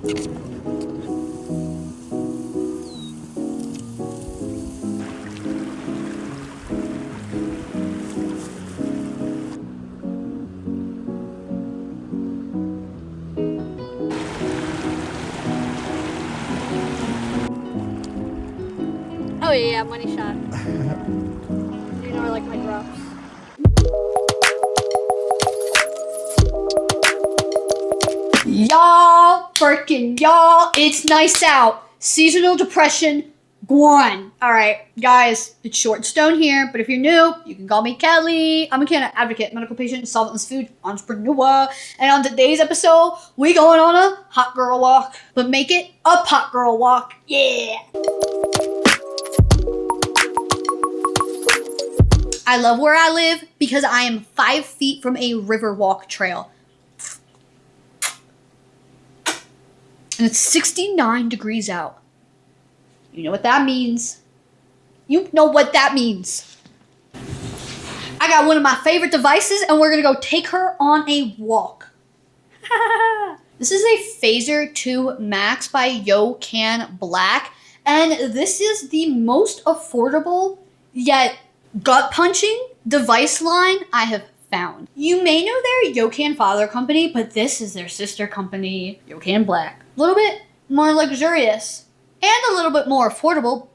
Oh yeah, money shot. You know I like my drops. Y'all, it's nice out. Seasonal depression, gone. All right, guys, it's Short and Stone here, but if you're new, you can call me Kelly. I'm a cannabis advocate, medical patient, solventless food entrepreneur. And on today's episode, we going on a hot girl walk, but make it a pot girl walk. Yeah. I love where I live because I am 5 feet from a river walk trail. And it's 69 degrees out. You know what that means. You know what that means. I got one of my favorite devices and we're gonna go take her on a walk. This is a Phaser 2 Max by Yocan Black. And this is the most affordable yet gut-punching device line I have found. You may know their Yocan father company, but this is their sister company, Yocan Black. A little bit more luxurious and a little bit more affordable,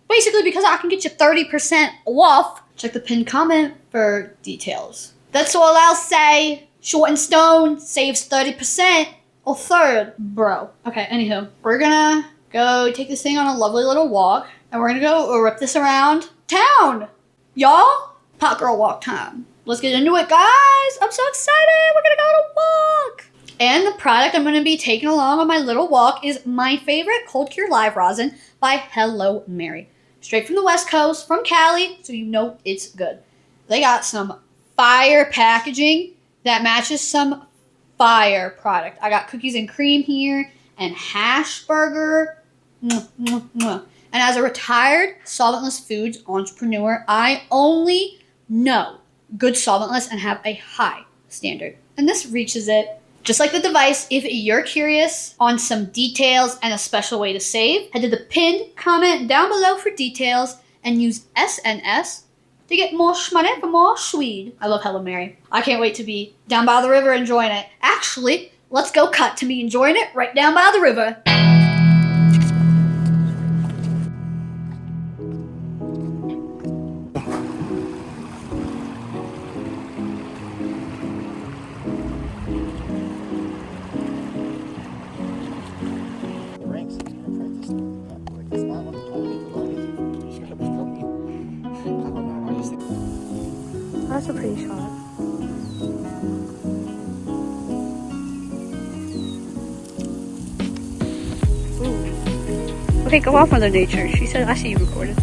basically because I can get you 30% off. Check the pinned comment for details. That's all I'll say. Short and Stone saves 30% or third, bro. Okay, anywho, we're gonna go take this thing on a lovely little walk and we're gonna go rip this around town. Y'all, pot girl walk time. Let's get into it, guys. I'm so excited. We're gonna go on a walk. And the product I'm gonna be taking along on my little walk is my favorite Cold Cure Live Rosin by Hello Mary. Straight from the West Coast, from Cali, so you know it's good. They got some fire packaging that matches some fire product. I got cookies and cream here and hash burger. And as a retired solventless foods entrepreneur, I only know good solventless and have a high standard. And this reaches it. Just like the device, if you're curious on some details and a special way to save, head to the pinned comment down below for details and use SNS to get more shmoney for more Swede. I love Hello Mary. I can't wait to be down by the river enjoying it. Actually, let's go cut to me enjoying it right down by the river. That's a pretty shot. Ooh. Okay, go off, Mother Nature. She said, I see you recorded.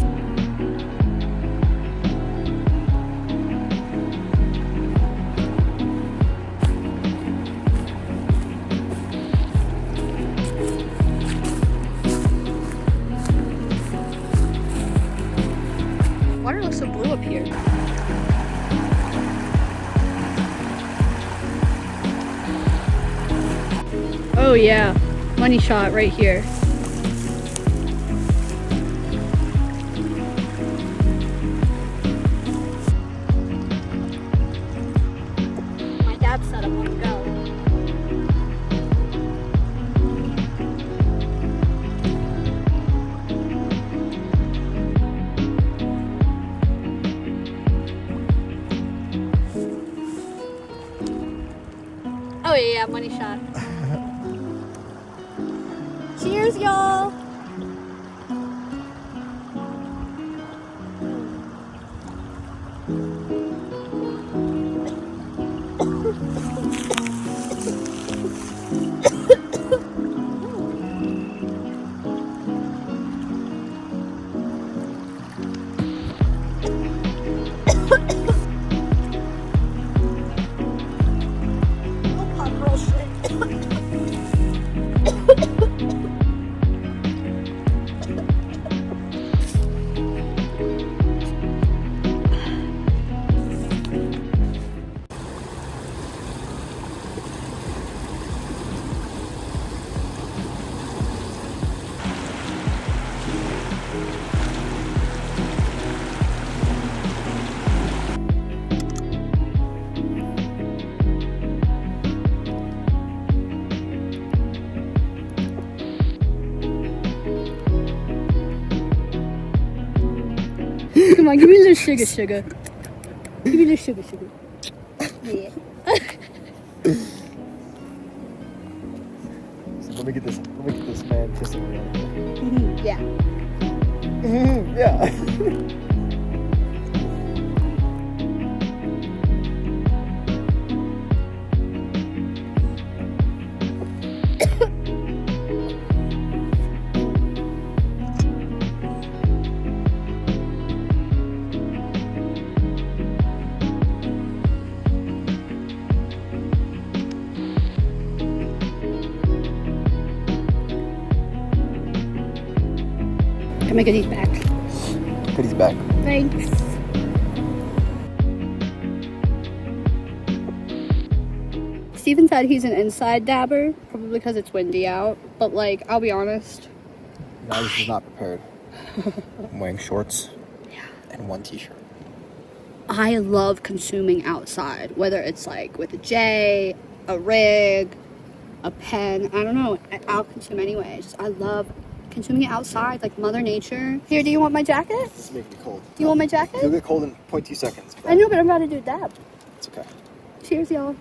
Water looks so blue up here. Oh yeah, money shot right here. My dad said I want to go. Oh yeah, money shot. Cheers, y'all! Come on, give me a little sugar, sugar. Give me a little sugar, sugar. Yeah. Let me get this man kissing me. Yeah. Yeah. Come and get these back. Put his back. Thanks. Steven said he's an inside dabber, probably because it's windy out. But like, I'll be honest. No, this is not prepared. I'm wearing shorts and one t-shirt. I love consuming outside, whether it's like with a J, a rig, a pen. I don't know. I'll consume anyways. I love consuming it outside, like Mother Nature. Here, do you want my jacket? This is making me cold. Do you want my jacket? You'll get cold in 0.2 seconds. I know, but I'm about to do a dab. It's okay. Cheers, y'all.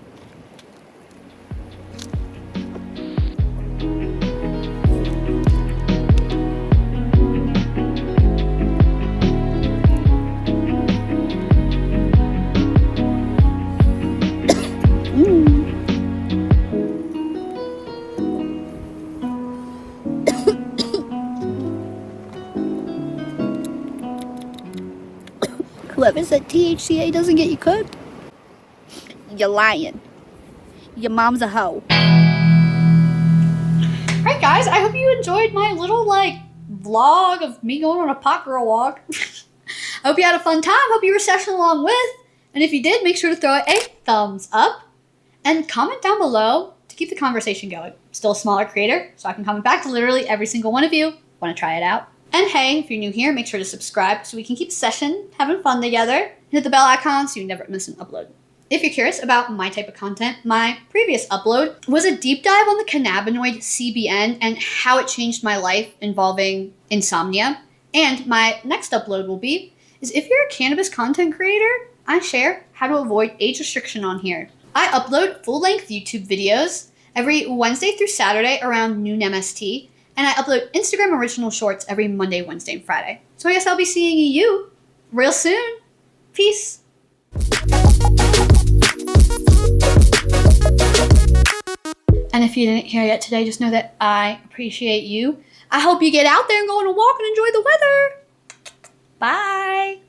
Whoever said THCA doesn't get you cooked, you're lying. Your mom's a hoe. Alright guys, I hope you enjoyed my little like vlog of me going on a pot girl walk. I hope you had a fun time, hope you were session along with. And if you did, make sure to throw it a thumbs up and comment down below to keep the conversation going. I'm still a smaller creator, so I can comment back to literally every single one of you. Want to try it out? And hey, if you're new here, make sure to subscribe so we can keep session, having fun together. Hit the bell icon so you never miss an upload. If you're curious about my type of content, my previous upload was a deep dive on the cannabinoid CBN and how it changed my life involving insomnia. And my next upload will be, if you're a cannabis content creator, I share how to avoid age restriction on here. I upload full-length YouTube videos every Wednesday through Saturday around noon MST. And I upload Instagram original shorts every Monday, Wednesday, and Friday. So I guess I'll be seeing you real soon. Peace. And if you didn't hear yet today, just know that I appreciate you. I hope you get out there and go on a walk and enjoy the weather. Bye.